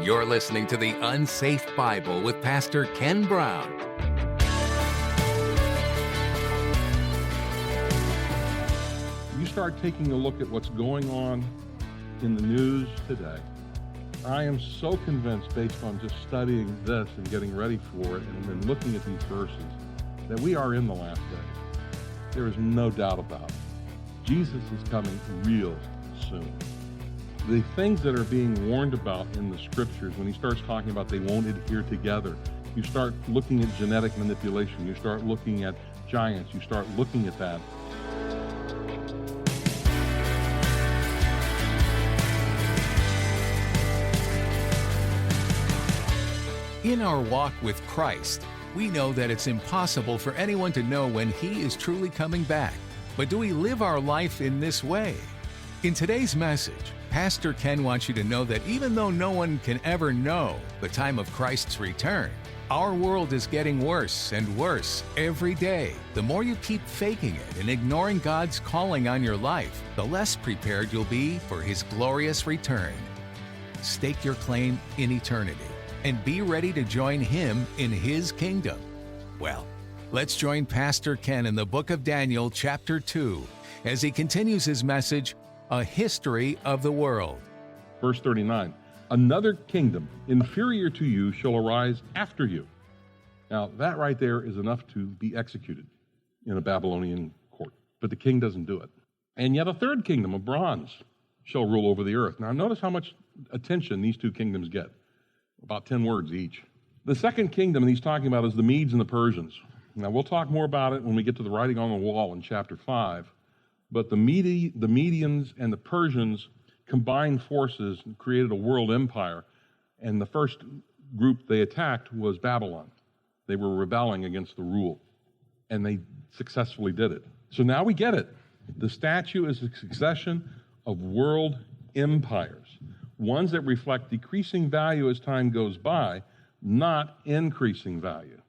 You're listening to The Unsafe Bible with Pastor Ken Brown. You start taking a look at what's going on in the news today. I am so convinced, based on just studying this and getting ready for it and then looking at these verses, that we are in the last days. There is no doubt about it. Jesus is coming real soon. The things that are being warned about in the scriptures, when he starts talking about they won't adhere together, you start looking at genetic manipulation, you start looking at giants, you start looking at that. In our walk with Christ, we know that it's impossible for anyone to know when He is truly coming back. But do we live our life in this way? In today's message, Pastor Ken wants you to know that even though no one can ever know the time of Christ's return, our world is getting worse and worse every day. The more you keep faking it and ignoring God's calling on your life, the less prepared you'll be for His glorious return. Stake your claim in eternity and be ready to join Him in His kingdom. Well, let's join Pastor Ken in the book of Daniel, chapter 2, as he continues his message, A History of the World. Verse 39, another kingdom inferior to you shall arise after you. Now, that right there is enough to be executed in a Babylonian court. But the king doesn't do it. And yet a third kingdom of bronze shall rule over the earth. Now, notice how much attention these two kingdoms get. About 10 words each. The second kingdom he's talking about is the Medes and the Persians. Now, we'll talk more about it when we get to the writing on the wall in chapter 5. But the Medians and the Persians combined forces and created a world empire. And the first group they attacked was Babylon. They were rebelling against the rule. And they successfully did it. So now we get it. The statue is a succession of world empires. Ones that reflect decreasing value as time goes by, not increasing value.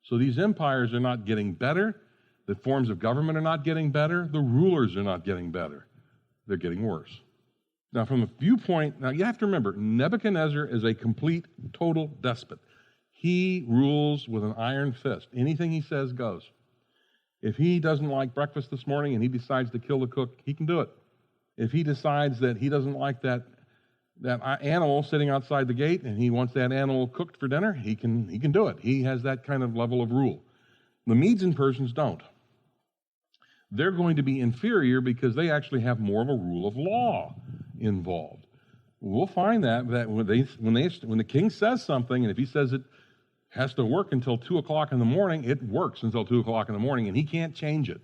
So these empires are not getting better. The forms of government are not getting better. The rulers are not getting better. They're getting worse. Now, from the viewpoint, now you have to remember, Nebuchadnezzar is a complete, total despot. He rules with an iron fist. Anything he says goes. If he doesn't like breakfast this morning and he decides to kill the cook, he can do it. If he decides that he doesn't like that animal sitting outside the gate and he wants that animal cooked for dinner, he can do it. He has that kind of level of rule. The Medes and Persians don't. They're going to be inferior because they actually have more of a rule of law involved. We'll find that when the king says something, and if he says it has to work until 2 o'clock in the morning, it works until 2 o'clock in the morning, and he can't change it.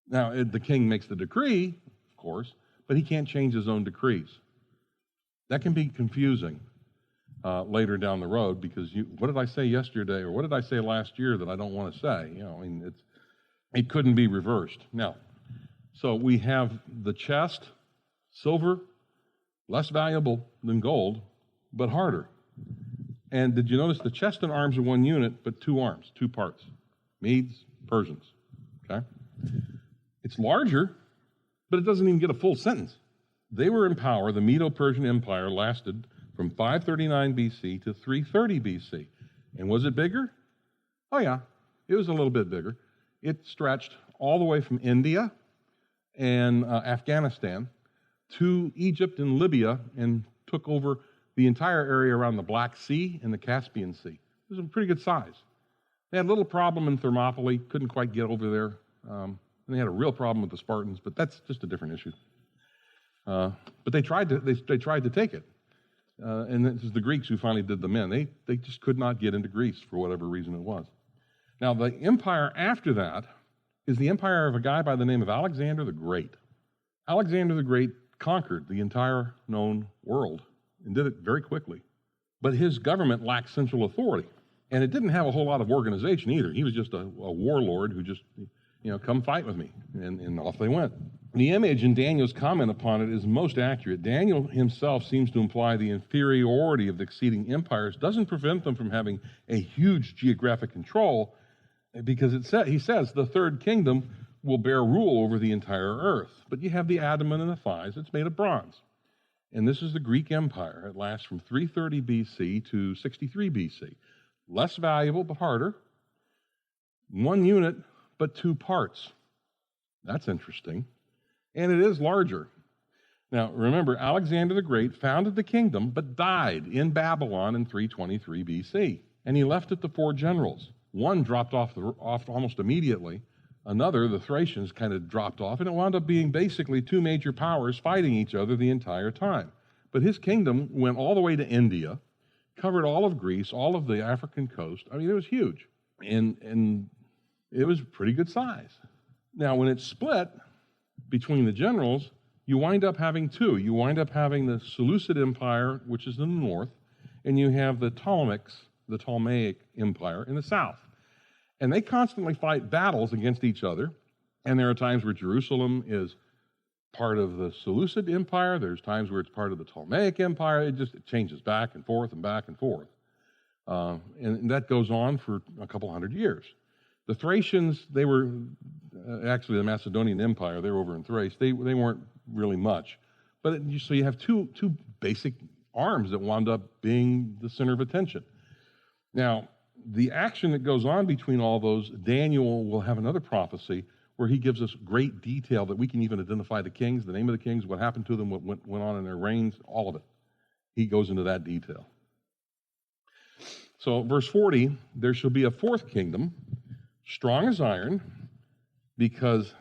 Now, the king makes the decree, of course, but he can't change his own decrees. That can be confusing later down the road because what did I say yesterday or what did I say last year that I don't want to say? It couldn't be reversed. Now, so we have the chest, silver, less valuable than gold, but harder. And did you notice the chest and arms are one unit, but two arms, two parts? Medes, Persians. Okay? It's larger, but it doesn't even get a full sentence. They were in power. The Medo-Persian Empire lasted from 539 BC to 330 BC. And was it bigger? Oh yeah, it was a little bit bigger. It stretched all the way from India and Afghanistan to Egypt and Libya and took over the entire area around the Black Sea and the Caspian Sea. It was a pretty good size. They had a little problem in Thermopylae, couldn't quite get over there. And they had a real problem with the Spartans, but that's just a different issue. But they tried to take it. And it was the Greeks who finally did them in. They just could not get into Greece for whatever reason it was. Now, the empire after that is the empire of a guy by the name of Alexander the Great. Alexander the Great conquered the entire known world and did it very quickly. But his government lacked central authority. And it didn't have a whole lot of organization either. He was just a warlord who just, come fight with me. And off they went. The image in Daniel's comment upon it is most accurate. Daniel himself seems to imply the inferiority of the succeeding empires doesn't prevent them from having a huge geographic control, because he says the third kingdom will bear rule over the entire earth. But you have the abdomen and the thighs. It's made of bronze. And this is the Greek Empire. It lasts from 330 BC to 63 BC. Less valuable, but harder. One unit, but two parts. That's interesting. And it is larger. Now, remember, Alexander the Great founded the kingdom, but died in Babylon in 323 BC. And he left it to four generals. One dropped off almost immediately. Another, the Thracians, kind of dropped off, and it wound up being basically two major powers fighting each other the entire time. But his kingdom went all the way to India, covered all of Greece, all of the African coast. I mean, it was huge. And it was pretty good size. Now, when it's split between the generals, you wind up having two. You wind up having the Seleucid Empire, which is in the north, and you have the Ptolemaic Empire in the south. And they constantly fight battles against each other. And there are times where Jerusalem is part of the Seleucid Empire. There's times where it's part of the Ptolemaic Empire. It changes back and forth and back and forth. And that goes on for a couple hundred years. The Thracians, they were actually the Macedonian Empire. They were over in Thrace. They weren't really much. But so you have two basic arms that wound up being the center of attention. Now, the action that goes on between all those, Daniel will have another prophecy where he gives us great detail that we can even identify the kings, the name of the kings, what happened to them, what went on in their reigns, all of it. He goes into that detail. So, verse 40, there shall be a fourth kingdom, strong as iron, because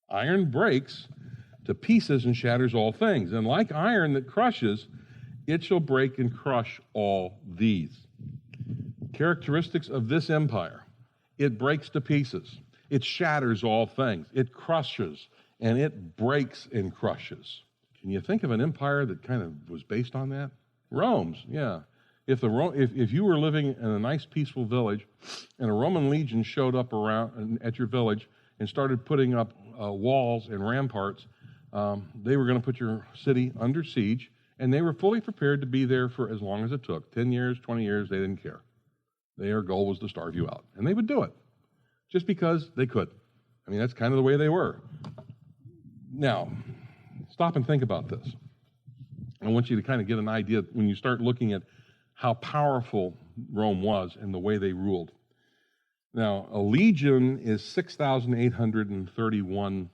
iron breaks to pieces and shatters all things. And like iron that crushes, it shall break and crush all these. Characteristics of this empire: it breaks to pieces, it shatters all things, it crushes, and it breaks and crushes. Can you think of an empire that kind of was based on that? Rome's, yeah. If you were living in a nice, peaceful village, and a Roman legion showed up around at your village and started putting up walls and ramparts, they were going to put your city under siege, and they were fully prepared to be there for as long as it took. 10 years, 20 years, they didn't care. Their goal was to starve you out. And they would do it just because they could. I mean, that's kind of the way they were. Now, stop and think about this. I want you to kind of get an idea when you start looking at how powerful Rome was and the way they ruled. Now, a legion is 6,831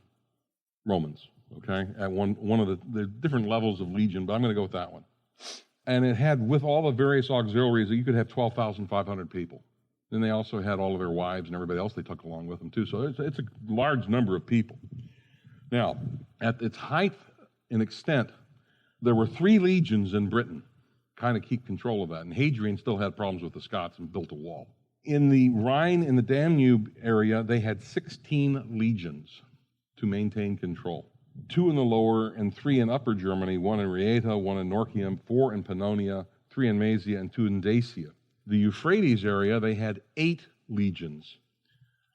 Romans, okay, at one of the different levels of legion, but I'm going to go with that one. And it had, with all the various auxiliaries, you could have 12,500 people. Then they also had all of their wives and everybody else they took along with them, too. So it's a large number of people. Now, at its height and extent, there were 3 legions in Britain, kind of keep control of that. And Hadrian still had problems with the Scots and built a wall. In the Rhine and the Danube area, they had 16 legions to maintain control. 2 in the lower and 3 in upper Germany, 1 in Raeta, 1 in Norcium, 4 in Pannonia, 3 in Maesia, and 2 in Dacia. The Euphrates area, they had 8 legions,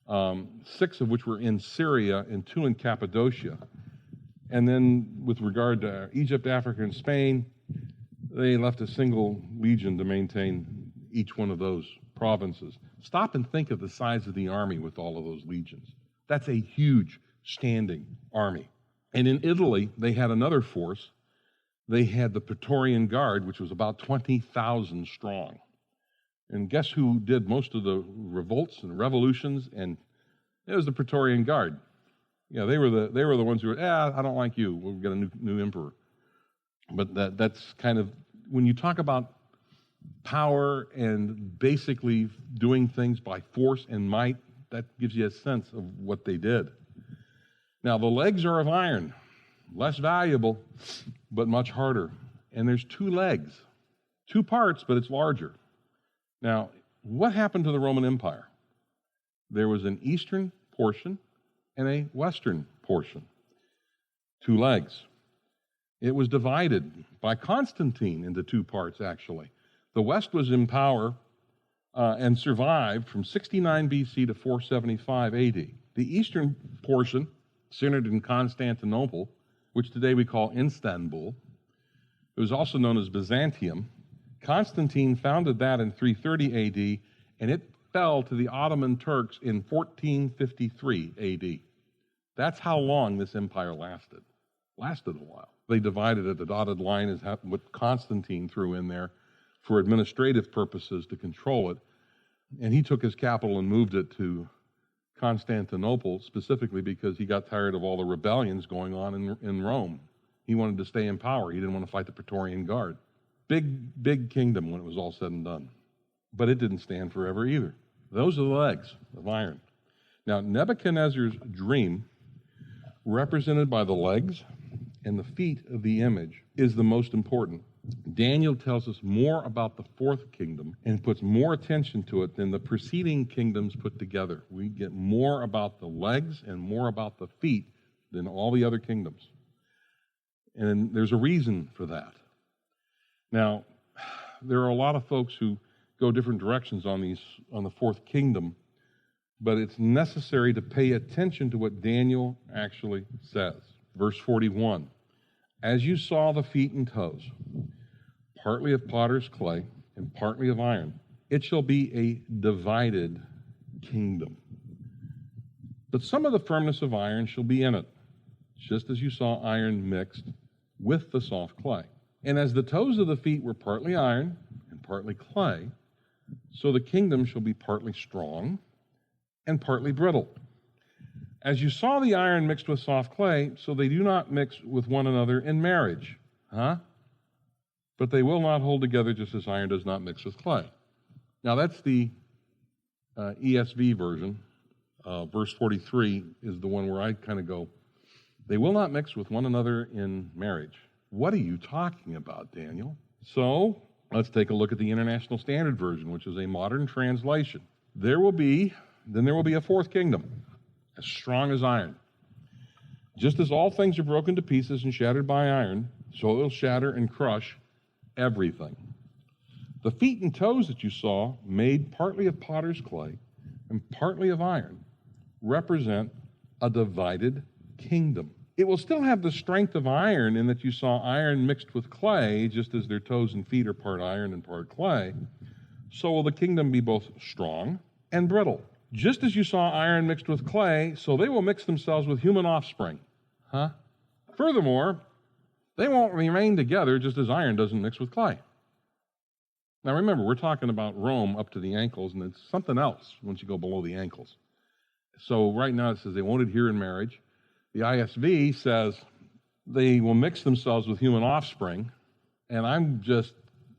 6 of which were in Syria and 2 in Cappadocia. And then with regard to Egypt, Africa, and Spain, they left a single legion to maintain each one of those provinces. Stop and think of the size of the army with all of those legions. That's a huge standing army. And in Italy, they had another force. They had the Praetorian Guard, which was about 20,000 strong. And guess who did most of the revolts and revolutions? And it was the Praetorian Guard. Yeah, they were the ones who were, I don't like you. We'll get a new emperor. But that's kind of, when you talk about power and basically doing things by force and might, that gives you a sense of what they did. Now, the legs are of iron, less valuable, but much harder. And there's 2 legs, 2 parts, but it's larger. Now, what happened to the Roman Empire? There was an eastern portion and a western portion, 2 legs. It was divided by Constantine into 2 parts, actually. The west was in power and survived from 69 BC to 475 AD. The eastern portion, centered in Constantinople, which today we call Istanbul. It was also known as Byzantium. Constantine founded that in 330 AD, and it fell to the Ottoman Turks in 1453 AD. That's how long this empire lasted. Lasted a while. They divided it. The dotted line is what Constantine threw in there for administrative purposes to control it. And he took his capital and moved it to Constantinople, specifically because he got tired of all the rebellions going on in Rome. He wanted to stay in power. He didn't want to fight the Praetorian Guard. Big kingdom when it was all said and done. But it didn't stand forever either. Those are the legs of iron. Now, Nebuchadnezzar's dream, represented by the legs and the feet of the image, is the most important. Daniel tells us more about the fourth kingdom and puts more attention to it than the preceding kingdoms put together. We get more about the legs and more about the feet than all the other kingdoms. And there's a reason for that. Now, there are a lot of folks who go different directions on the fourth kingdom, but it's necessary to pay attention to what Daniel actually says. Verse 41, as you saw the feet and toes, partly of potter's clay and partly of iron, it shall be a divided kingdom. But some of the firmness of iron shall be in it, just as you saw iron mixed with the soft clay. And as the toes of the feet were partly iron and partly clay, so the kingdom shall be partly strong and partly brittle. As you saw the iron mixed with soft clay, so they do not mix with one another in marriage. But they will not hold together just as iron does not mix with clay. Now that's the ESV version. Verse 43 is the one where I kind of go, they will not mix with one another in marriage. What are you talking about, Daniel? So let's take a look at the International Standard Version, which is a modern translation. There will be a fourth kingdom, as strong as iron. Just as all things are broken to pieces and shattered by iron, so it will shatter and crush everything. The feet and toes that you saw, made partly of potter's clay and partly of iron, represent a divided kingdom. It will still have the strength of iron in that you saw iron mixed with clay, just as their toes and feet are part iron and part clay. So will the kingdom be both strong and brittle. Just as you saw iron mixed with clay, so they will mix themselves with human offspring. Furthermore, they won't remain together just as iron doesn't mix with clay. Now remember, we're talking about Rome up to the ankles, and it's something else once you go below the ankles. So right now it says they won't adhere in marriage. The ISV says they will mix themselves with human offspring, and I'm just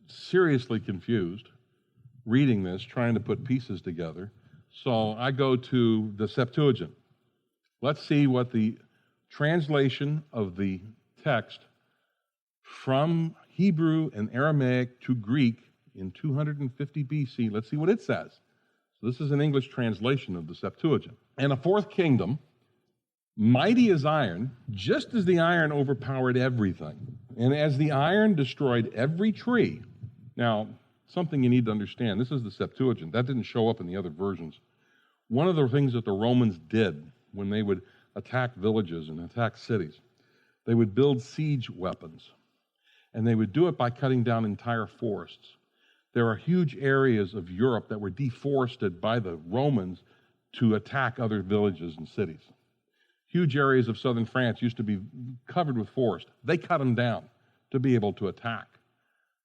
seriously confused reading this, trying to put pieces together. So I go to the Septuagint. Let's see what the translation of the text from Hebrew and Aramaic to Greek in 250 BC, let's see what it says. So this is an English translation of the Septuagint. And a fourth kingdom, mighty as iron, just as the iron overpowered everything, and as the iron destroyed every tree. Now, something you need to understand, this is the Septuagint. That didn't show up in the other versions. One of the things that the Romans did when they would attack villages and attack cities, they would build siege weapons. And they would do it by cutting down entire forests. There are huge areas of Europe that were deforested by the Romans to attack other villages and cities. Huge areas of southern France used to be covered with forest. They cut them down to be able to attack.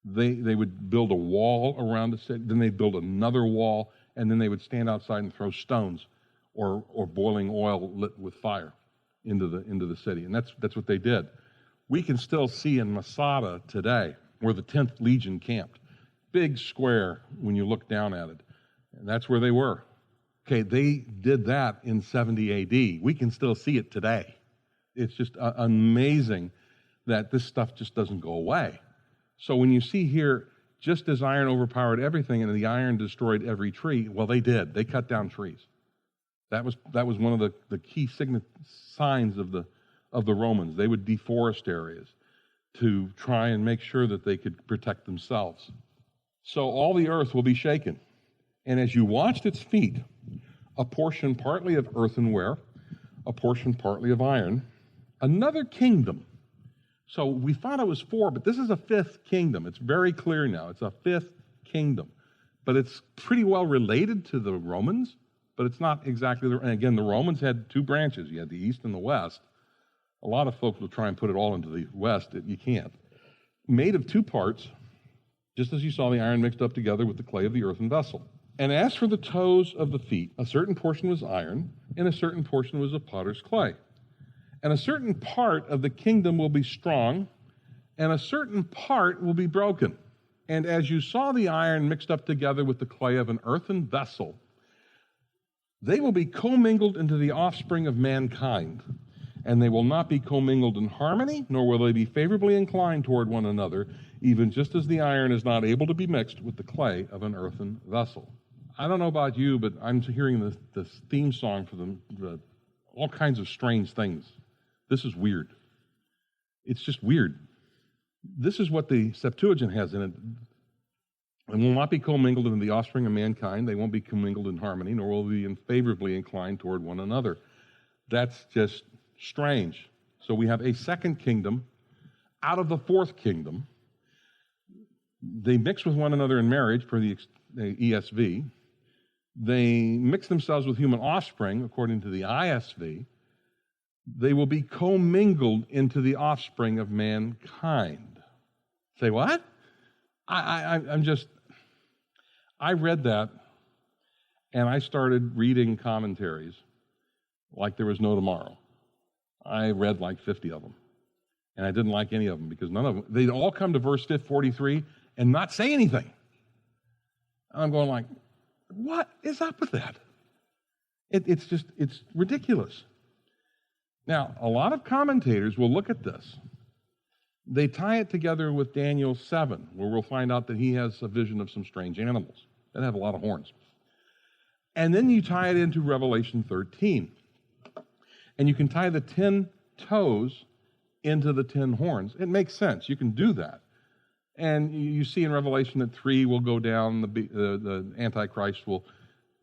They would build a wall around the city, then they'd build another wall, and then they would stand outside and throw stones or boiling oil lit with fire into the city. And that's what they did. We can still see in Masada today where the 10th Legion camped. Big square when you look down at it. And that's where they were. Okay, they did that in 70 AD. We can still see it today. It's just amazing that this stuff just doesn't go away. So when you see here, just as iron overpowered everything and the iron destroyed every tree, well, they did. They cut down trees. That was one of the key signs of the Romans. They would deforest areas to try and make sure that they could protect themselves. So all the earth will be shaken. And as you watched its feet, a portion partly of earthenware, a portion partly of iron, another kingdom. So we thought it was four, but this is a fifth kingdom. It's very clear now. It's a fifth kingdom. But it's pretty well related to the Romans, but it's not exactly. And again, the Romans had two branches. You had the east and the west. A lot of folks will try and put it all into the west. You can't. Made of two parts, just as you saw the iron mixed up together with the clay of the earthen vessel. And as for the toes of the feet, a certain portion was iron, and a certain portion was of potter's clay. And a certain part of the kingdom will be strong, and a certain part will be broken. And as you saw the iron mixed up together with the clay of an earthen vessel, they will be commingled into the offspring of mankind. And they will not be commingled in harmony, nor will they be favorably inclined toward one another, even just as the iron is not able to be mixed with the clay of an earthen vessel. I don't know about you, but I'm hearing this theme song for all kinds of strange things. This is weird. It's just weird. This is what the Septuagint has in it. And will not be commingled in the offspring of mankind. They won't be commingled in harmony, nor will be favorably inclined toward one another. That's just strange. So we have a second kingdom out of the fourth kingdom. They mix with one another in marriage, per the ESV. They mix themselves with human offspring, according to the ISV. They will be commingled into the offspring of mankind. Say what? I read that, and I started reading commentaries like there was no tomorrow. I read like 50 of them, and I didn't like any of them because none of them, they'd all come to verse 43 and not say anything. And I'm going like, what is up with that? It's ridiculous. Now, a lot of commentators will look at this. They tie it together with Daniel 7, where we'll find out that he has a vision of some strange animals that have a lot of horns. And then you tie it into Revelation 13. And you can tie the 10 toes into the 10 horns. It makes sense. You can do that. And you see in Revelation that 3 will go down, the Antichrist will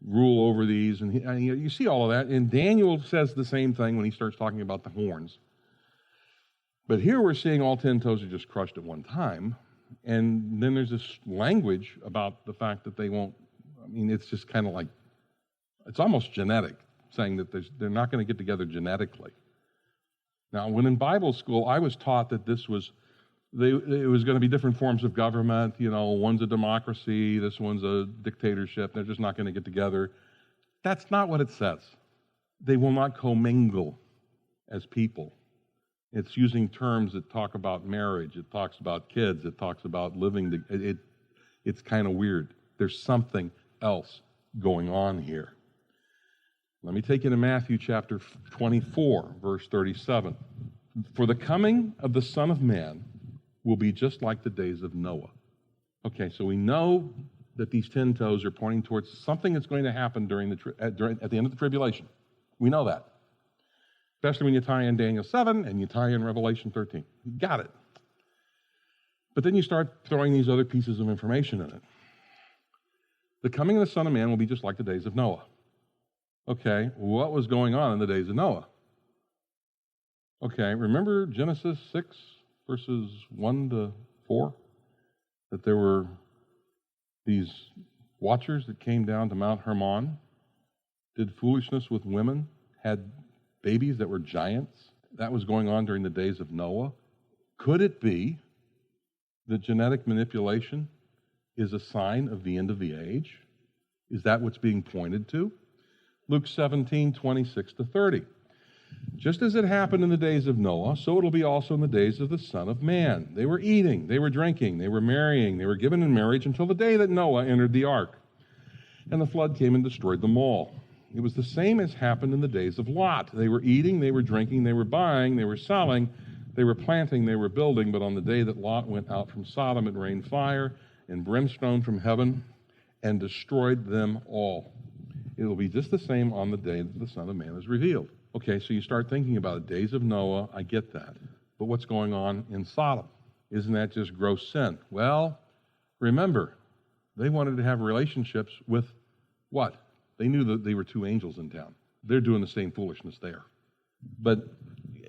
rule over these. And you see all of that. And Daniel says the same thing when he starts talking about the horns. But here we're seeing all 10 toes are just crushed at one time. And then there's this language about the fact that they won't, it's just kind of like, it's almost genetic, saying that they're not going to get together genetically. Now, when in Bible school, I was taught that it was going to be different forms of government. One's a democracy, this one's a dictatorship. They're just not going to get together. That's not what it says. They will not commingle as people. It's using terms that talk about marriage. It talks about kids. It talks about living. It's kind of weird. There's something else going on here. Let me take you to Matthew chapter 24, verse 37. For the coming of the Son of Man will be just like the days of Noah. Okay, so we know that these 10 toes are pointing towards something that's going to happen at the end of the tribulation. We know that. Especially when you tie in Daniel 7 and you tie in Revelation 13. You got it. But then you start throwing these other pieces of information in it. The coming of the Son of Man will be just like the days of Noah. Okay, what was going on in the days of Noah? Okay, remember Genesis 6, verses 1 to 4? That there were these watchers that came down to Mount Hermon, did foolishness with women, had babies that were giants. That was going on during the days of Noah. Could it be that genetic manipulation is a sign of the end of the age? Is that what's being pointed to? Luke 17, 26 to 30. Just as it happened in the days of Noah, so it'll be also in the days of the Son of Man. They were eating, they were drinking, they were marrying, they were given in marriage until the day that Noah entered the ark. And the flood came and destroyed them all. It was the same as happened in the days of Lot. They were eating, they were drinking, they were buying, they were selling, they were planting, they were building. But on the day that Lot went out from Sodom, it rained fire and brimstone from heaven and destroyed them all. It will be just the same on the day that the Son of Man is revealed. Okay, so you start thinking about it. Days of Noah, I get that. But what's going on in Sodom? Isn't that just gross sin? Well, remember, they wanted to have relationships with what? They knew that they were two angels in town. They're doing the same foolishness there. But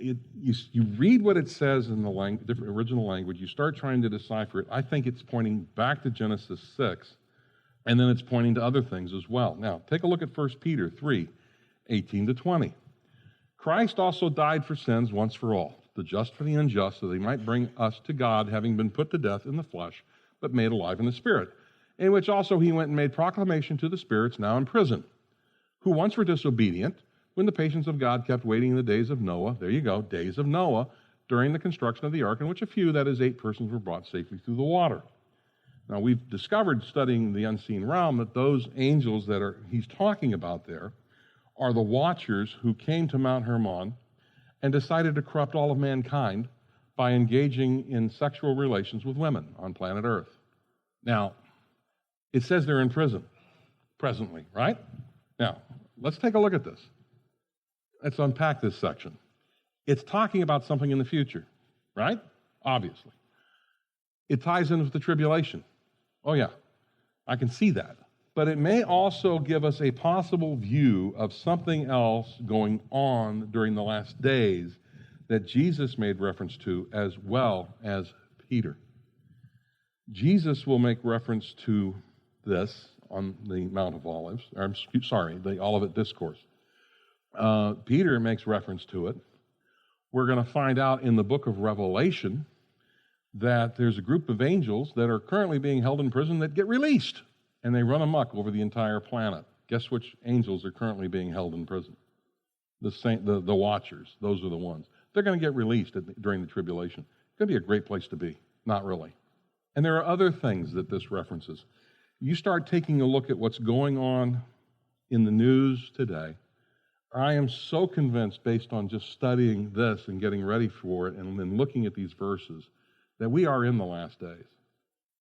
you read what it says in the different original language, you start trying to decipher it. I think it's pointing back to Genesis 6, and then it's pointing to other things as well. Now, take a look at 1 Peter 3, 18 to 20. Christ also died for sins once for all, the just for the unjust, so that he might bring us to God, having been put to death in the flesh, but made alive in the Spirit, in which also he went and made proclamation to the spirits now in prison, who once were disobedient, when the patience of God kept waiting in the days of Noah, there you go, days of Noah, during the construction of the ark, in which a few, that is 8 persons, were brought safely through the water. Now, we've discovered, studying the unseen realm, that those angels that he's talking about there are the watchers who came to Mount Hermon and decided to corrupt all of mankind by engaging in sexual relations with women on planet Earth. Now, it says they're in prison presently, right? Now, let's take a look at this. Let's unpack this section. It's talking about something in the future, right? Obviously. It ties in with the tribulation. Oh yeah, I can see that. But it may also give us a possible view of something else going on during the last days that Jesus made reference to, as well as Peter. Jesus will make reference to this on the Mount of Olives, the Olivet Discourse. Peter makes reference to it. We're going to find out in the book of Revelation that there's a group of angels that are currently being held in prison that get released, and they run amok over the entire planet. Guess which angels are currently being held in prison? The watchers. Those are the ones. They're going to get released during the tribulation. It's going to be a great place to be. Not really. And there are other things that this references. You start taking a look at what's going on in the news today. I am so convinced, based on just studying this and getting ready for it and then looking at these verses, that we are in the last days.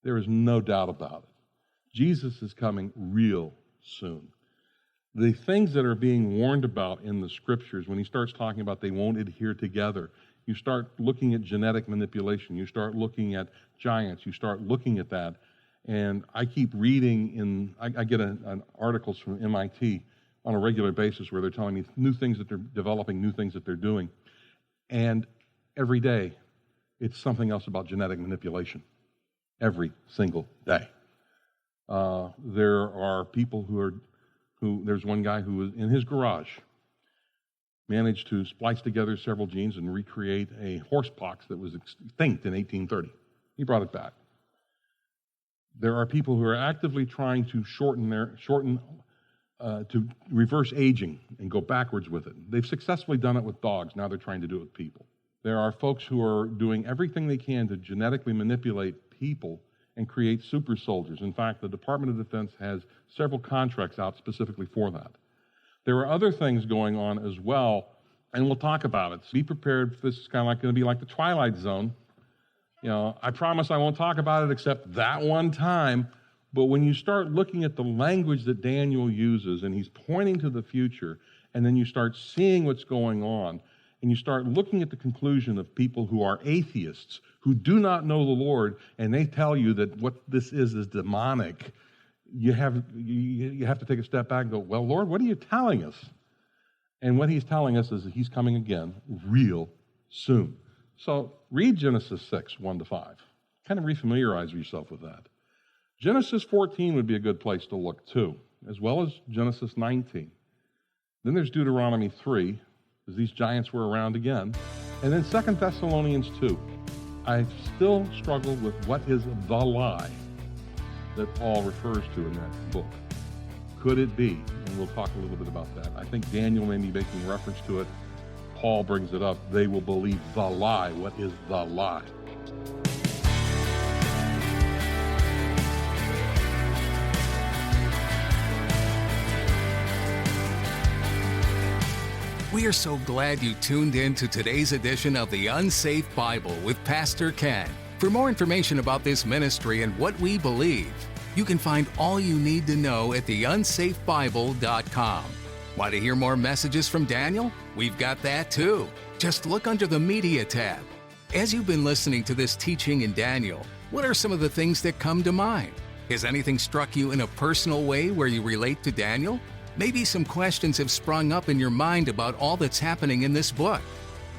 There is no doubt about it. Jesus is coming real soon. The things that are being warned about in the scriptures, when he starts talking about they won't adhere together, you start looking at genetic manipulation, you start looking at giants, you start looking at that. And I keep reading I get articles from MIT on a regular basis where they're telling me new things that they're developing, new things that they're doing. And every day, it's something else about genetic manipulation. Every single day. There are people there's one guy who was in his garage, managed to splice together several genes and recreate a horsepox that was extinct in 1830. He brought it back. There are people who are actively trying to to reverse aging and go backwards with it. They've successfully done it with dogs. Now they're trying to do it with people. There are folks who are doing everything they can to genetically manipulate people and create super soldiers. In fact, the Department of Defense has several contracts out specifically for that. There are other things going on as well, and we'll talk about it. So be prepared. This is kind of going to be like the Twilight Zone. I promise I won't talk about it except that one time. But when you start looking at the language that Daniel uses, and he's pointing to the future, and then you start seeing what's going on, and you start looking at the conclusion of people who are atheists, who do not know the Lord, and they tell you that what this is demonic, you have to take a step back and go, well, Lord, what are you telling us? And what he's telling us is that he's coming again real soon. So read Genesis 6, 1-5. Kind of refamiliarize yourself with that. Genesis 14 would be a good place to look too, as well as Genesis 19. Then there's Deuteronomy 3, because these giants were around again. And then 2 Thessalonians 2. I still struggle with what is the lie that Paul refers to in that book. Could it be? And we'll talk a little bit about that. I think Daniel may be making reference to it. Paul brings it up. They will believe the lie. What is the lie? We are so glad you tuned in to today's edition of the Unsafe Bible with Pastor Ken. For more information about this ministry and what we believe, you can find all you need to know at theunsafebible.com. Want to hear more messages from Daniel? We've got that too. Just look under the Media tab. As you've been listening to this teaching in Daniel, what are some of the things that come to mind? Has anything struck you in a personal way where you relate to Daniel? Maybe some questions have sprung up in your mind about all that's happening in this book.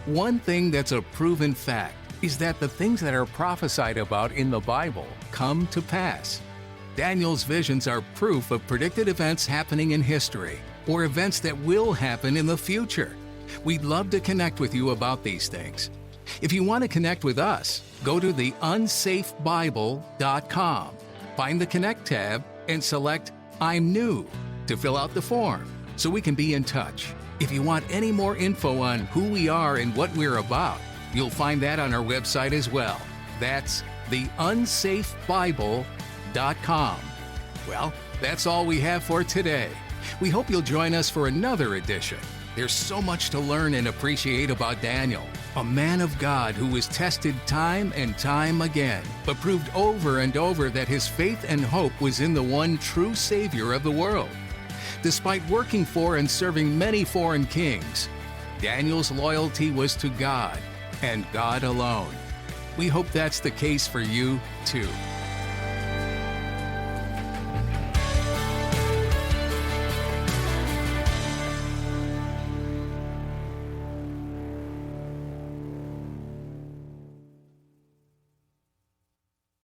One thing that's a proven fact is that the things that are prophesied about in the Bible come to pass. Daniel's visions are proof of predicted events happening in history, or events that will happen in the future. We'd love to connect with you about these things. If you want to connect with us, go to theunsafebible.com. Find the Connect tab and select I'm New to fill out the form so we can be in touch. If you want any more info on who we are and what we're about, you'll find that on our website as well. That's theunsafebible.com. Well, that's all we have for today. We hope you'll join us for another edition. There's so much to learn and appreciate about Daniel, a man of God who was tested time and time again, but proved over and over that his faith and hope was in the one true Savior of the world. Despite working for and serving many foreign kings, Daniel's loyalty was to God and God alone. We hope that's the case for you, too.